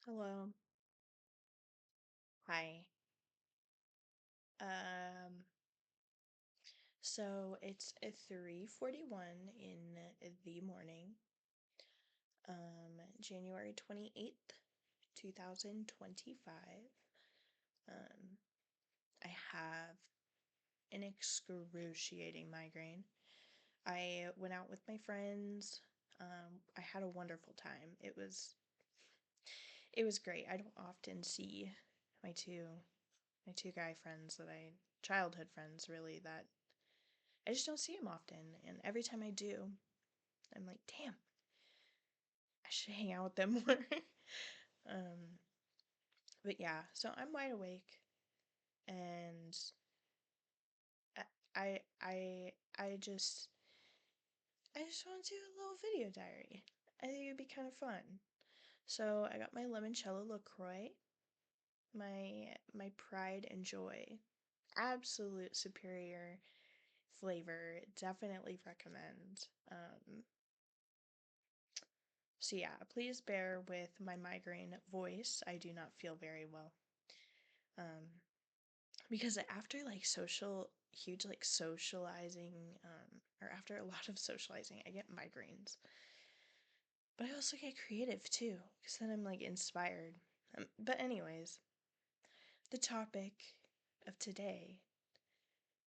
Hello. Hi. Um, so it's 3:41 in the morning, January 28th, 2025. Um, I have an excruciating migraine. I went out with my friends. I had a wonderful time. It was great. I don't often see my two my two guy friends childhood friends really, that I just don't see them often. And every time I do, I'm like, damn, I should hang out with them more. um, but yeah, so I'm wide awake, and I, I just want to do a little video diary. I think it'd be kind of fun. So I got my limoncello LaCroix, my pride and joy, absolute superior flavor. Definitely recommend. So yeah, please bear with my migraine voice. I do not feel very well. Um, because after like huge like socializing, or after a lot of socializing, I get migraines. But I also get creative too, because then I'm like inspired. But anyways, the topic of today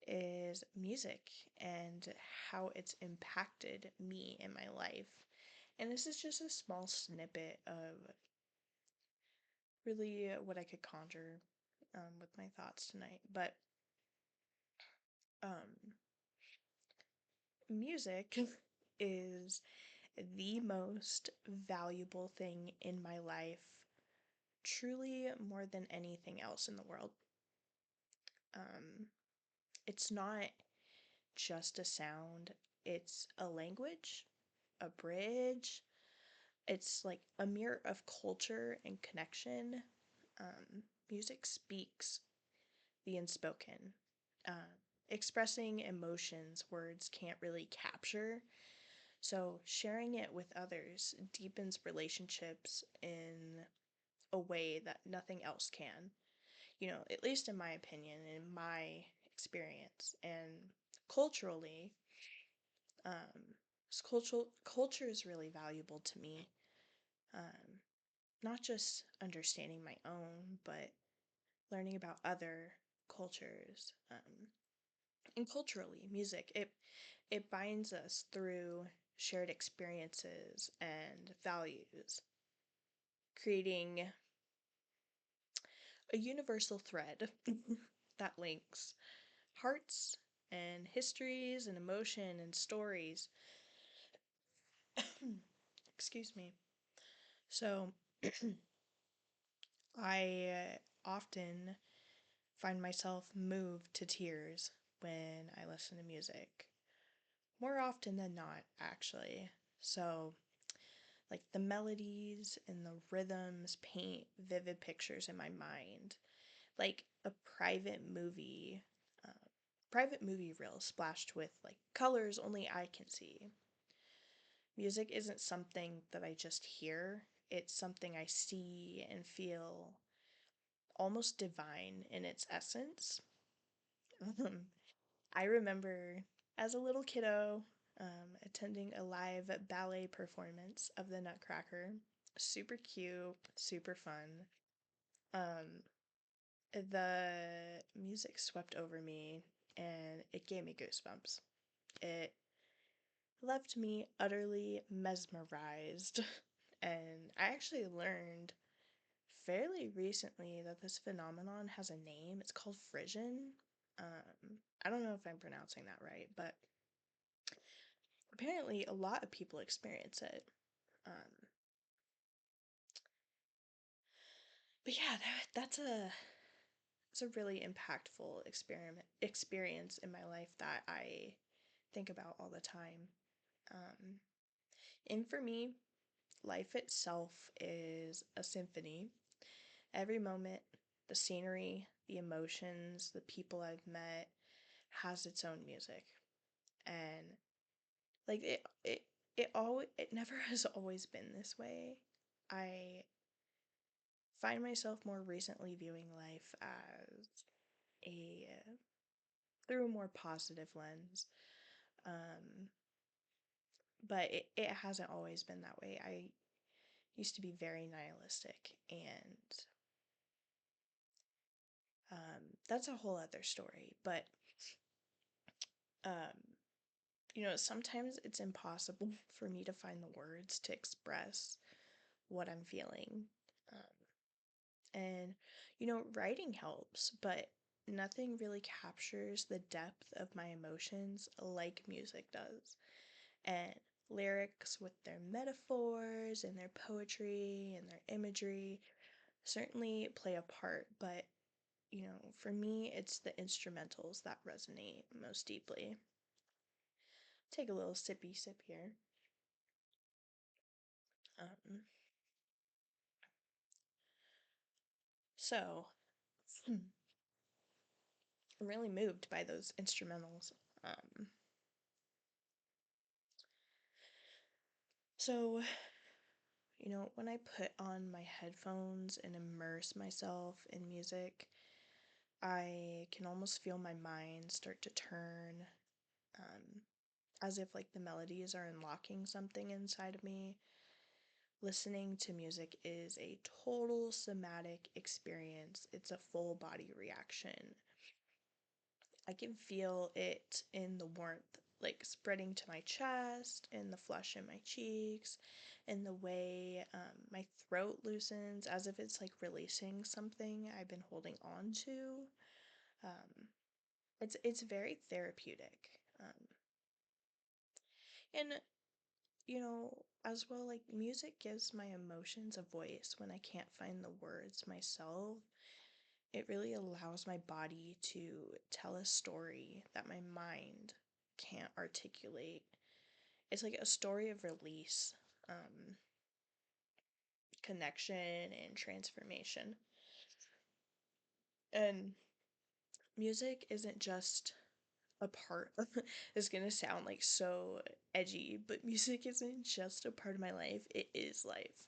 is music and how it's impacted me in my life. And this is just a small snippet of really what I could conjure with my thoughts tonight. But um, music is the most valuable thing in my life, truly more than anything else in the world. Um, it's not just a sound, it's a language, a bridge. It's like a mirror of culture and connection. Music speaks the unspoken, uh, expressing emotions words can't really capture. So, sharing it with others deepens relationships in a way that nothing else can. At least in my opinion, in my experience. And culturally, um, culture is really valuable to me. Um, Not just understanding my own, but learning about other cultures. And culturally, music it binds us through shared experiences and values, creating a universal thread that links hearts and histories and emotion and stories. Excuse me. So, I often find myself moved to tears when I listen to music. More often than not, actually. So, like the melodies and the rhythms paint vivid pictures in my mind, like a uh, private movie reel splashed with like colors only I can see. Music isn't something that I just hear, it's something I see and feel, almost divine in its essence. Um, I remember as a little kiddo attending a live ballet performance of the Nutcracker. Super cute, super fun. Um, the music swept over me and it gave me goosebumps. It left me utterly mesmerized. And I actually learned fairly recently that this phenomenon has a name. It's called frisson. I don't know if I'm pronouncing that right, but apparently a lot of people experience it. Um, but yeah, it's a really impactful experience in my life that I think about all the time. Um, and for me, life itself is a symphony. Every moment, the scenery, the emotions, the people I've met has its own music. And like it never has always been this way. I find myself more recently viewing life as a through a more positive lens. Um, but it hasn't always been that way. I used to be very nihilistic, and that's a whole other story. But um, sometimes it's impossible for me to find the words to express what I'm feeling. And, writing helps, but nothing really captures the depth of my emotions like music does. And lyrics with their metaphors and their poetry and their imagery certainly play a part, but, for me, it's the instrumentals that resonate most deeply. Take a little sippy sip here. Um, so, I'm really moved by those instrumentals. Um, so, when I put on my headphones and immerse myself in music, I can almost feel my mind start to turn, um, as if like the melodies are unlocking something inside of me. Listening to music is a total somatic experience, it's a full body reaction. I can feel it in the warmth, like spreading to my chest, in the flush in my cheeks, in the way my throat loosens, as if it's like releasing something I've been holding on to. Um, it's very therapeutic, and as well, like music gives my emotions a voice when I can't find the words myself. It really allows my body to tell a story that my mind can't articulate. It's like a story of release, um, connection, and transformation. And music isn't just a part of it's gonna sound like so edgy, but music isn't just a part of my life, it is life.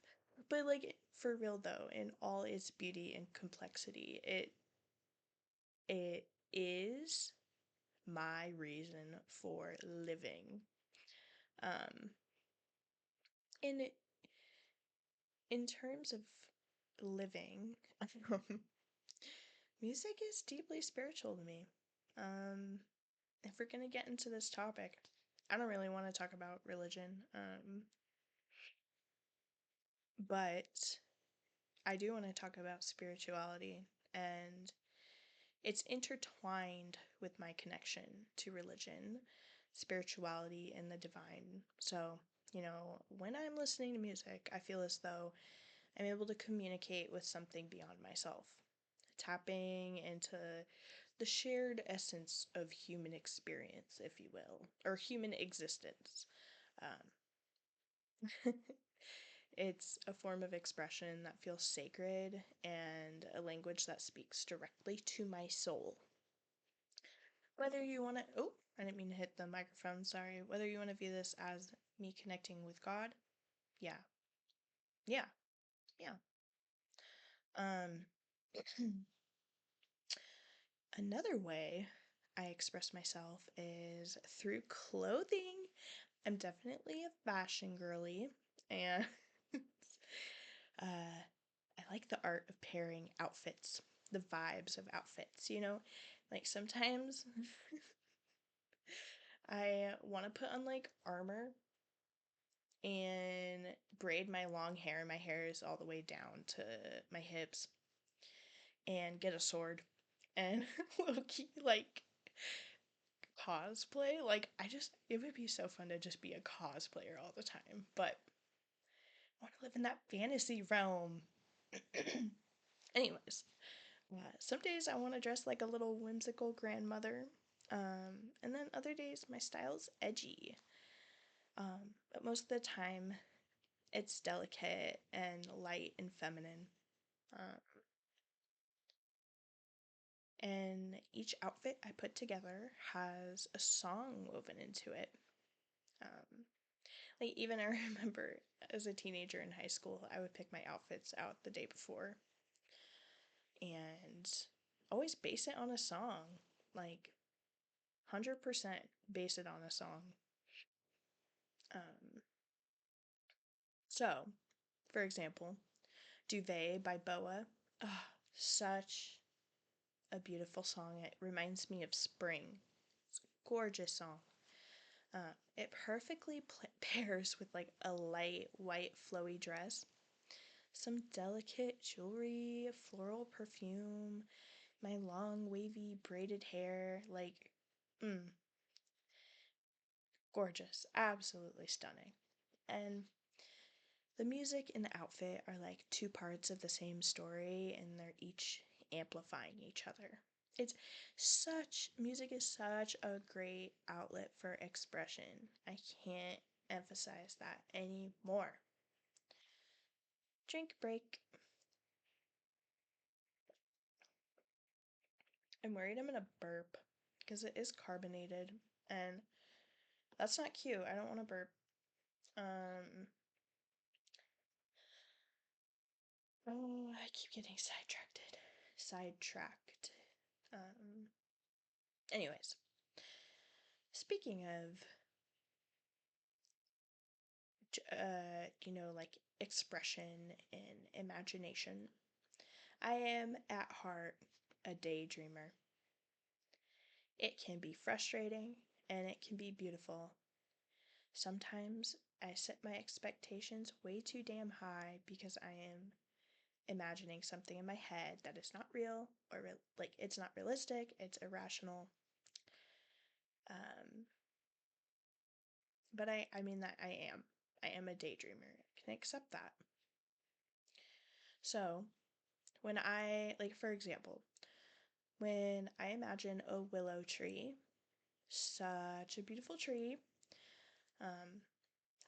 But like for real though, in all its beauty and complexity, it is my reason for living. Um, in in terms of living, music is deeply spiritual to me. Um, if we're gonna get into this topic, I don't really want to talk about religion, but I do want to talk about spirituality, and it's intertwined with my connection to religion, spirituality, and the divine. So, when I'm listening to music, I feel as though I'm able to communicate with something beyond myself, tapping into the shared essence of human experience, if you will, or human existence. Um, it's a form of expression that feels sacred and a language that speaks directly to my soul. Whether you want to, oh, I didn't mean to hit the microphone, sorry. Whether you want to view this as me connecting with God, yeah, yeah, yeah. Um, Another way I express myself is through clothing. I'm definitely a fashion girly, and uh, I like the art of pairing outfits, the vibes of outfits, Like sometimes I want to put on like armor and braid my long hair. My hair is all the way down to my hips, and get a sword and low key like cosplay. Like it would be so fun to just be a cosplayer all the time. But I want to live in that fantasy realm. Anyways, some days I want to dress like a little whimsical grandmother. And then other days my style's edgy. But most of the time it's delicate and light and feminine. Um, and each outfit I put together has a song woven into it. Um, like even I remember as a teenager in high school, I would pick my outfits out the day before. and always base it on a song. Like 100% base it on a song. Um, so, for example, Duvet by Boa. Oh, such a beautiful song. It reminds me of spring. It's a gorgeous song. It perfectly pairs with like a light white flowy dress, some delicate jewelry, floral perfume, my long wavy braided hair. Like, mm, gorgeous. Absolutely stunning. And the music and the outfit are like two parts of the same story, and they're each amplifying each other. It's music is such a great outlet for expression. I can't emphasize that anymore. Drink break. I'm worried I'm gonna burp because it is carbonated, and that's not cute. I don't want to burp. Um, oh, I keep getting sidetracked. Sidetracked. Um, anyways, speaking of, like expression and imagination, I am at heart a daydreamer. It can be frustrating and it can be beautiful. Sometimes I set my expectations way too damn high because I am imagining something in my head that is not real or like it's not realistic, it's irrational. Um, but I mean that I am a daydreamer. I can accept that. So, when I like for example, when I imagine a willow tree, such a beautiful tree, um,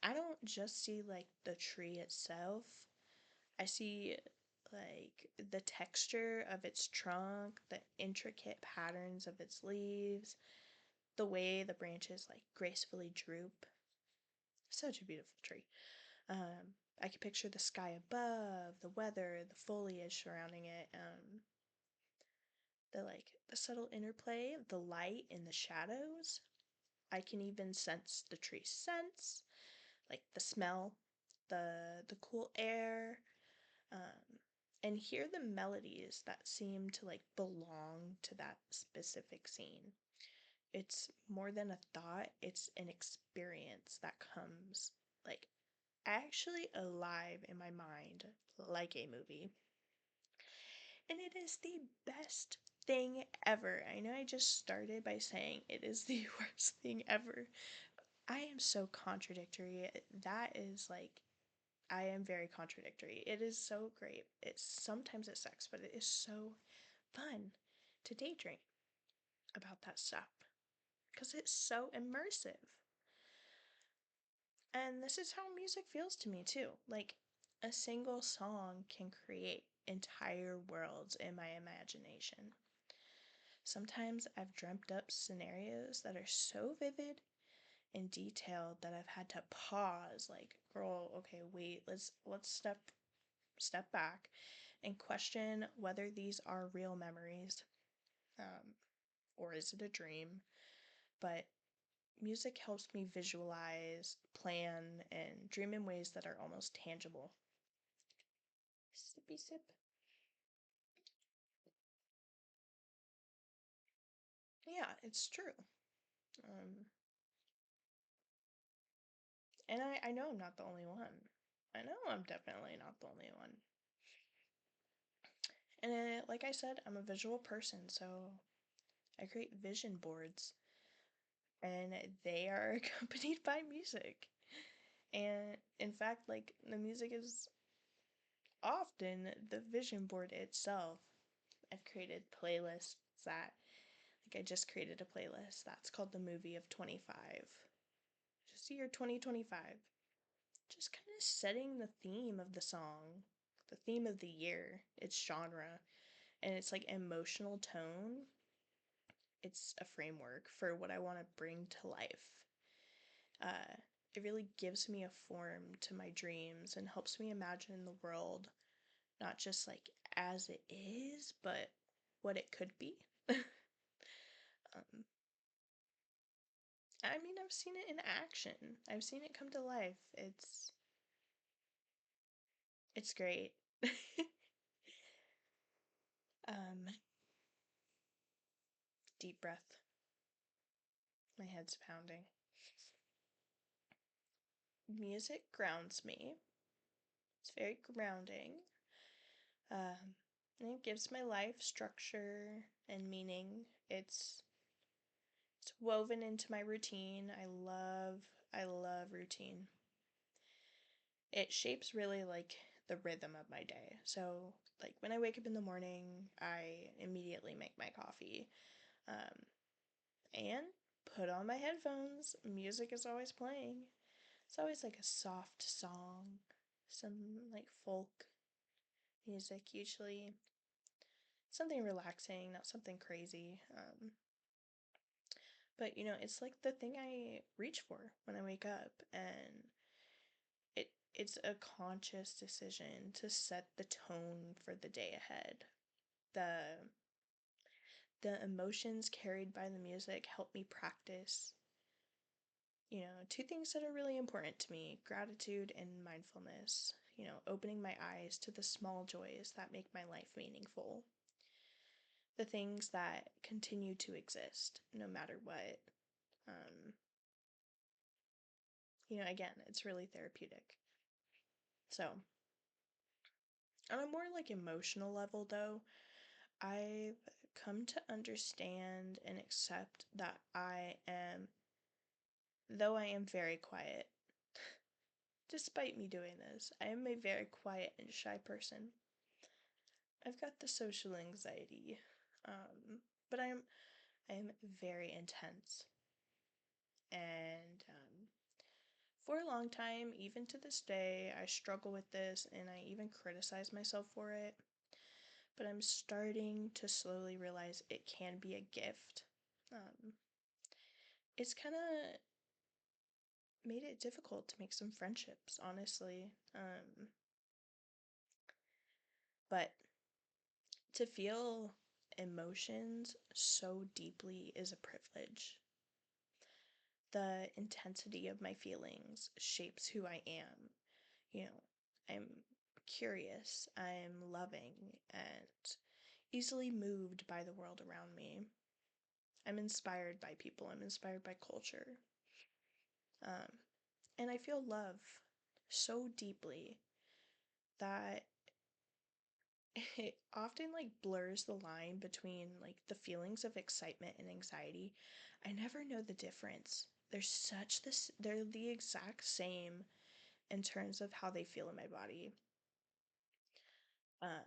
I don't just see like the tree itself. I see like the texture of its trunk, the intricate patterns of its leaves, the way the branches like gracefully droop. Such a beautiful tree. I can picture the sky above, the weather, the foliage surrounding it, the subtle interplay of the light and the shadows. I can even sense the tree's scents, like the smell, the cool air, um, and hear the melodies that seem to like belong to that specific scene. It's more than a thought, it's an experience that comes like actually alive in my mind like a movie. And it is the best thing ever. I know I just started by saying it is the worst thing ever. I am so contradictory. That is like I am very contradictory. It is so great. It's sometimes it sucks, but it is so fun to daydream about that stuff because it's so immersive. And this is how music feels to me too. Like a single song can create entire worlds in my imagination. Sometimes I've dreamt up scenarios that are so vivid and detailed that I've had to pause like, girl, okay, wait, let's step back and question whether these are real memories, um, or is it a dream? But music helps me visualize, plan, and dream in ways that are almost tangible. Sippy sip. Yeah, it's true. Um, and I know I'm not the only one. I know I'm definitely not the only one. And like I said, I'm a visual person, so I create vision boards, and they are accompanied by music. And in fact, like the music is often the vision board itself. I've created playlists that, like, I just created a playlist that's called The Movie of 25. Just year 2025. Just kind of setting the theme of the song, the theme of the year, its genre, and its like emotional tone. It's a framework for what I want to bring to life. Uh, it really gives me a form to my dreams and helps me imagine the world not just like as it is, but what it could be. um, I mean, I've seen it in action. I've seen it come to life. It's great. um, Deep breath. My head's pounding. Music grounds me. It's very grounding. Um, and it gives my life structure and meaning. It's woven into my routine. I love routine. It shapes really like the rhythm of my day. So like when I wake up in the morning, I immediately make my coffee. Um, and put on my headphones. Music is always playing. It's always like a soft song, some like folk music, usually something relaxing, not something crazy. But it's like the thing I reach for when I wake up, and it's a conscious decision to set the tone for the day ahead. The the emotions carried by the music help me practice two things that are really important to me: gratitude and mindfulness. Opening my eyes to the small joys that make my life meaningful, the things that continue to exist no matter what. Um, again, it's really therapeutic. So, on a more like emotional level, though, I've come to understand and accept that though I am very quiet, despite me doing this, I am a very quiet and shy person. I've got the social anxiety, but I am very intense, and for a long time, even to this day, I struggle with this, and I even criticize myself for it. But I'm starting to slowly realize it can be a gift. Um, it's kind of made it difficult to make some friendships, honestly. But to feel emotions so deeply is a privilege. The intensity of my feelings shapes who I am. I'm curious, I'm loving, and easily moved by the world around me. I'm inspired by people, I'm inspired by culture. Um, and I feel love so deeply that it often like blurs the line between like the feelings of excitement and anxiety. I never know the difference. They're the exact same in terms of how they feel in my body. But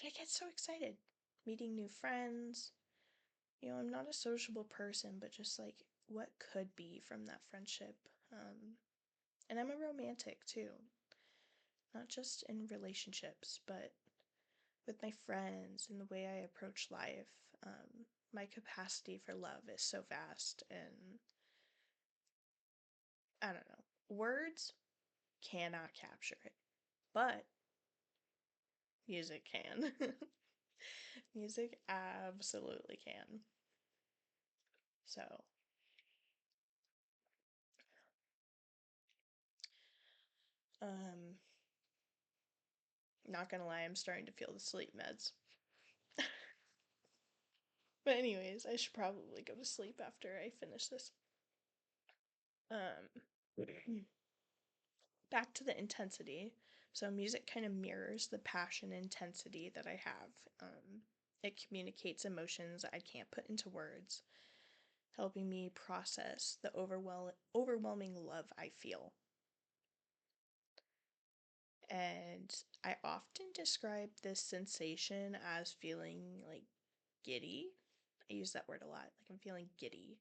I get so excited meeting new friends. I'm not a sociable person, but just like what could be from that friendship. And I'm a romantic too, not just in relationships, but with my friends and the way I approach life. My capacity for love is so vast, and I don't know. Words cannot capture it, but music can. Music absolutely can. So, um, not gonna lie, I'm starting to feel the sleep meds. But anyways, I should probably go to sleep after I finish this. Um, Back to the intensity. So music kind of mirrors the passion and intensity that I have. It communicates emotions I can't put into words, helping me process the overwhelming love I feel. And I often describe this sensation as feeling like giddy. I use that word a lot. Like I'm feeling giddy.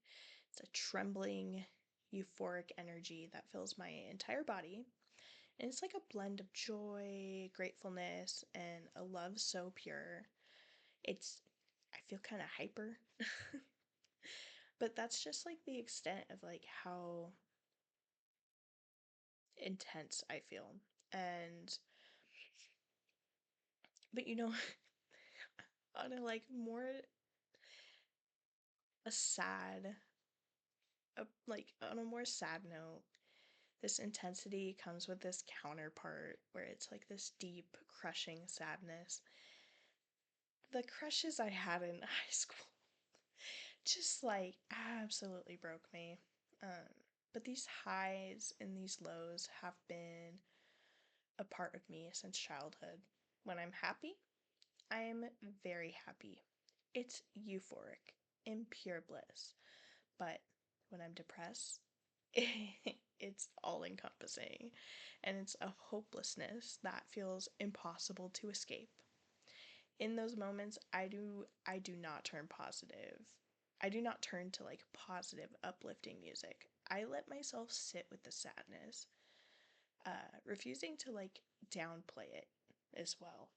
It's a trembling, euphoric energy that fills my entire body. And it's like a blend of joy, gratefulness, and a love so pure. I feel kind of hyper. But that's just like the extent of like how intense I feel. And But on a like more a sad like on a more sad note, this intensity comes with this counterpart where it's like this deep, crushing sadness. The crushes I had in high school just like absolutely broke me. Um, but these highs and these lows have been a part of me since childhood. When I'm happy, I am very happy. It's euphoric and pure bliss. But when I'm depressed, it's all encompassing and it's a hopelessness that feels impossible to escape. In those moments, I do not turn positive. I do not turn to like positive uplifting music. I let myself sit with the sadness, refusing to like downplay it as well.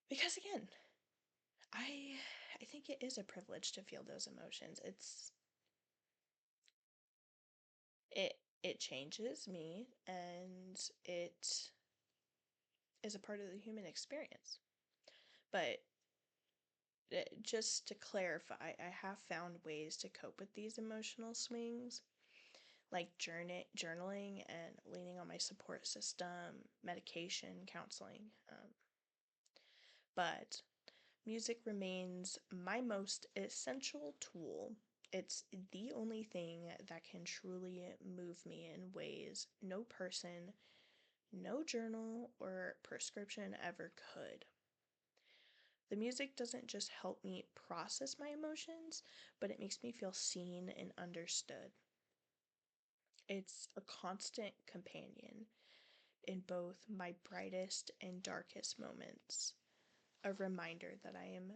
Because again, I I think it is a privilege to feel those emotions. It changes me and it is a part of the human experience. But just to clarify, I have found ways to cope with these emotional swings, like journaling and leaning on my support system, medication, counseling. But music remains my most essential tool. It's the only thing that can truly move me in ways no person, no journal, or prescription ever could. The music doesn't just help me process my emotions, but it makes me feel seen and understood. It's a constant companion in both my brightest and darkest moments, a reminder that I am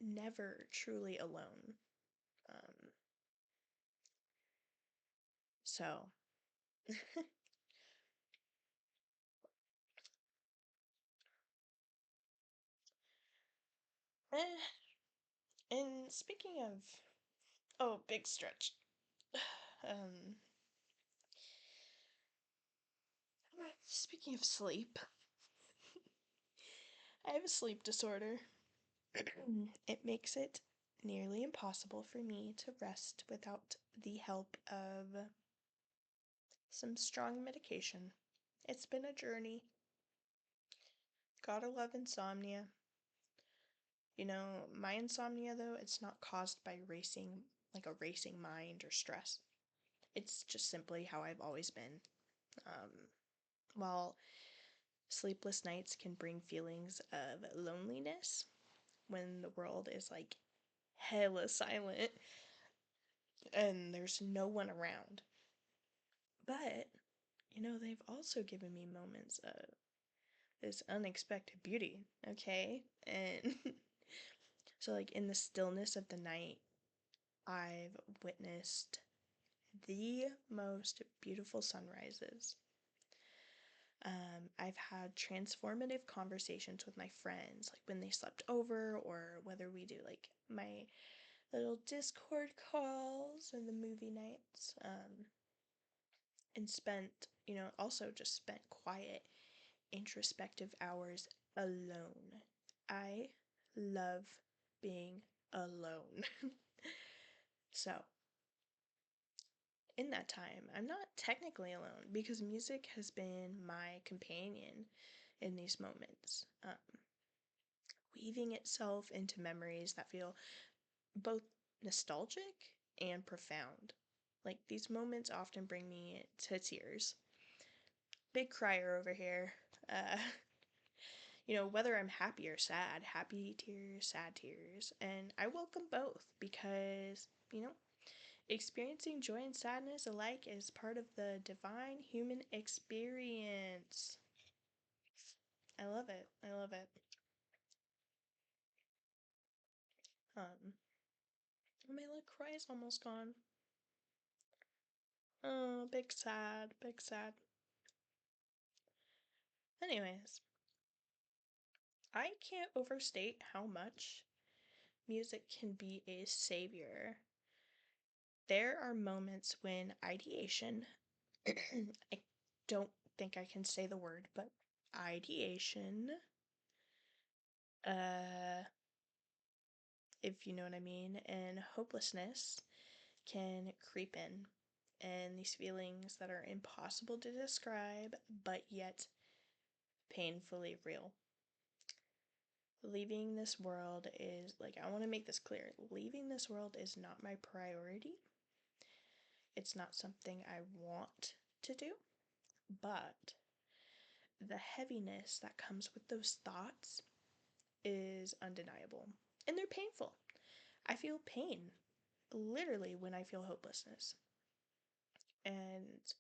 never truly alone. Um, so, eh, and speaking of, oh, big stretch. Um, Speaking of sleep, I have a sleep disorder. It makes it nearly impossible for me to rest without the help of some strong medication. It's been a journey. Gotta love insomnia. My insomnia, though, it's not caused by like a racing mind or stress. It's just simply how I've always been. Um, while sleepless nights can bring feelings of loneliness when the world is like hella silent and there's no one around. But, they've also given me moments of this unexpected beauty, okay? And so, like, in the stillness of the night, I've witnessed the most beautiful sunrises. I've had transformative conversations with my friends, like when they slept over, or whether we do like my little Discord calls and the movie nights. And also just spent quiet, introspective hours alone. I love being alone. So, in that time, I'm not technically alone because music has been my companion in these moments, weaving itself into memories that feel both nostalgic and profound. Like, these moments often bring me to tears. Big crier over here. Uh, whether I'm happy or sad, happy tears, sad tears. And I welcome both because, experiencing joy and sadness alike is part of the divine human experience. I love it. I love it. Um, my LaCroix is almost gone. Oh, big sad, big sad. Anyways, I can't overstate how much music can be a savior. There are moments when ideation, I don't think I can say the word, but ideation, uh, if you know what I mean, and hopelessness can creep in. And these feelings that are impossible to describe, but yet painfully real. Leaving this world is, like, I want to make this clear. Leaving this world is not my priority. It's not something I want to do, but the heaviness that comes with those thoughts is undeniable. And they're painful. I feel pain literally when I feel hopelessness. And,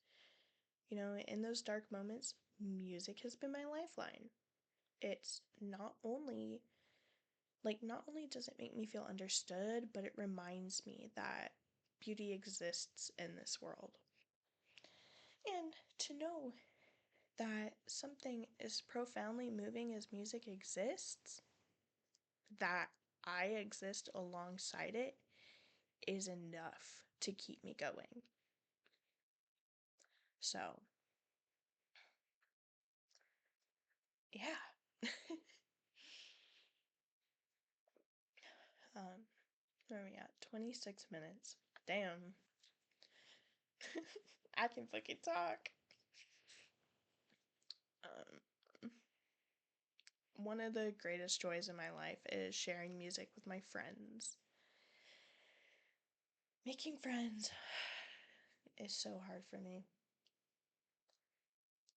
in those dark moments, music has been my lifeline. It's not only does it make me feel understood, but it reminds me that beauty exists in this world. And to know that something as profoundly moving as music exists, that I exist alongside it, is enough to keep me going. So, yeah. um, where are we at? 26 minutes. Damn. I can fucking talk. Um, one of the greatest joys in my life is sharing music with my friends. Making friends is so hard for me.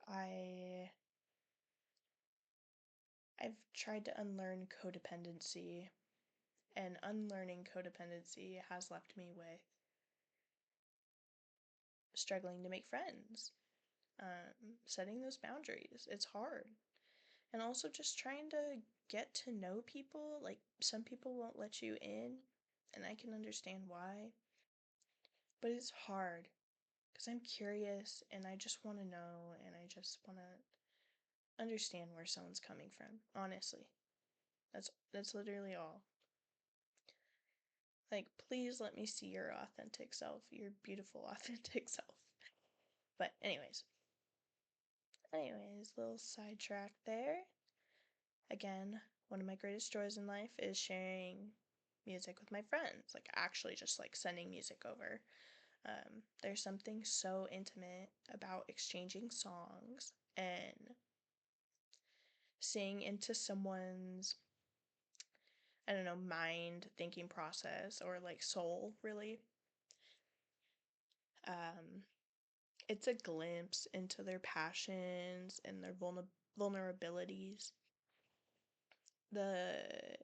I I've tried to unlearn codependency, and unlearning codependency has left me with struggling to make friends, setting those boundaries. It's hard. And also just trying to get to know people. Like, some people won't let you in, and I can understand why. But it's hard because I'm curious and I just want to know and I just want to understand where someone's coming from. Honestly, that's literally all. Like, please let me see your authentic self, your beautiful authentic self. But anyways, little sidetrack there. Again, one of my greatest joys in life is sharing music with my friends. Like, actually just like sending music over. There's something so intimate about exchanging songs and seeing into someone's, I don't know, mind, thinking process, or like soul, really. Um, it's a glimpse into their passions and their vulnerabilities. The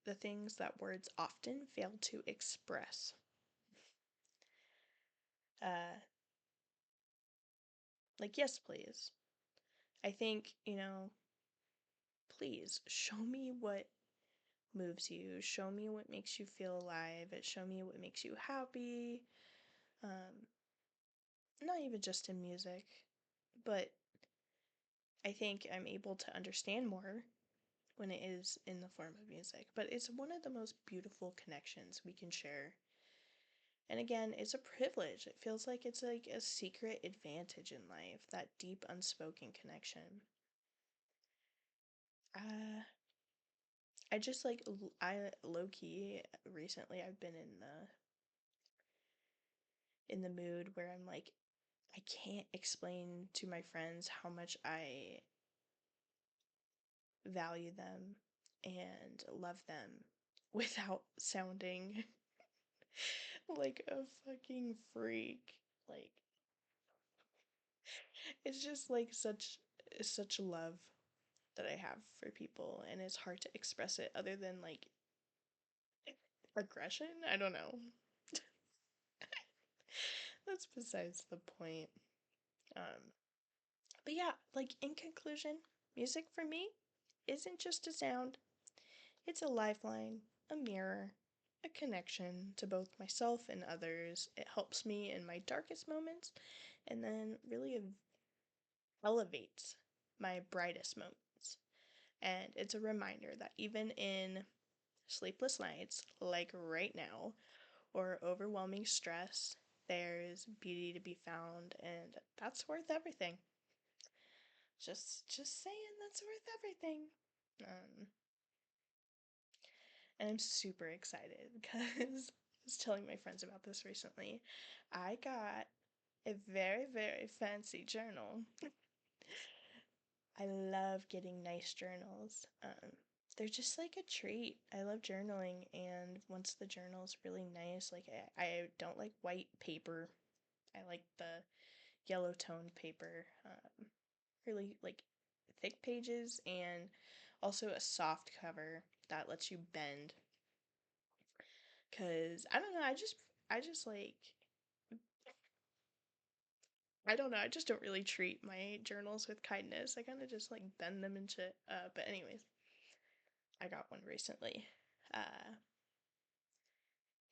the things that words often fail to express. Uh, like, yes, please. I think, please show me what moves you. Show me what makes you feel alive. Show me what makes you happy. Um, Not even just in music, but I think I'm able to understand more when it is in the form of music. But it's one of the most beautiful connections we can share. And again, it's a privilege. It feels like it's like a secret advantage in life, that deep, unspoken connection. Uh, I just like, I low key recently I've been in the mood where I'm like, I can't explain to my friends how much I value them and love them without sounding like a fucking freak. Like, it's just like such love that I have for people, and it's hard to express it other than like aggression. I don't know. That's besides the point. Um, but yeah, like, in conclusion, music for me isn't just a sound, it's a lifeline, a mirror, a connection to both myself and others. It helps me in my darkest moments and then really elevates my brightest moments. And it's a reminder that even in sleepless nights, like right now, or overwhelming stress, there's beauty to be found, and that's worth everything. Just saying that's worth everything. Um, and I'm super excited because I was telling my friends about this recently. I got a very, very fancy journal. I love getting nice journals. They're just like a treat. I love journaling, and once the journal's really nice, like I don't like white paper. I like the yellow toned paper. Really like thick pages and also a soft cover that lets you bend. Cause I don't know, I just like I don't know, I just don't really treat my journals with kindness. I kind of just like bend them and shit. But anyways, I got one recently. Uh,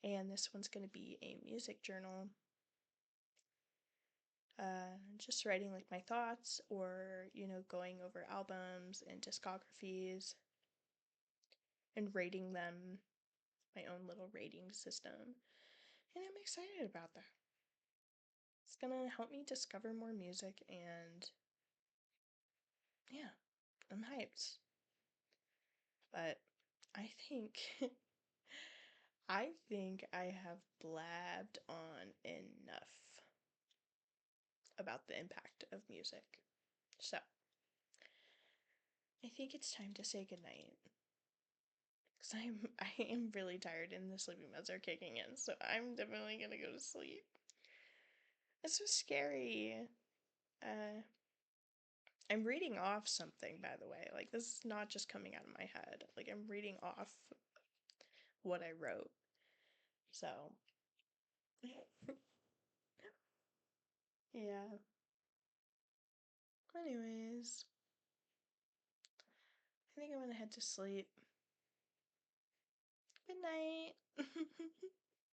and this one's gonna be a music journal. Just writing like my thoughts or, going over albums and discographies and rating them, my own little rating system. And I'm excited about that. It's gonna help me discover more music and yeah, I'm hyped. But I think I think I have blabbed on enough about the impact of music. So, I think it's time to say goodnight. Cause I am really tired and the sleeping meds are kicking in, so I'm definitely gonna go to sleep. This was scary. Uh, I'm reading off something, by the way. Like, this is not just coming out of my head. Like, I'm reading off what I wrote. So, yeah. Anyways, I think I'm gonna head to sleep. Good night.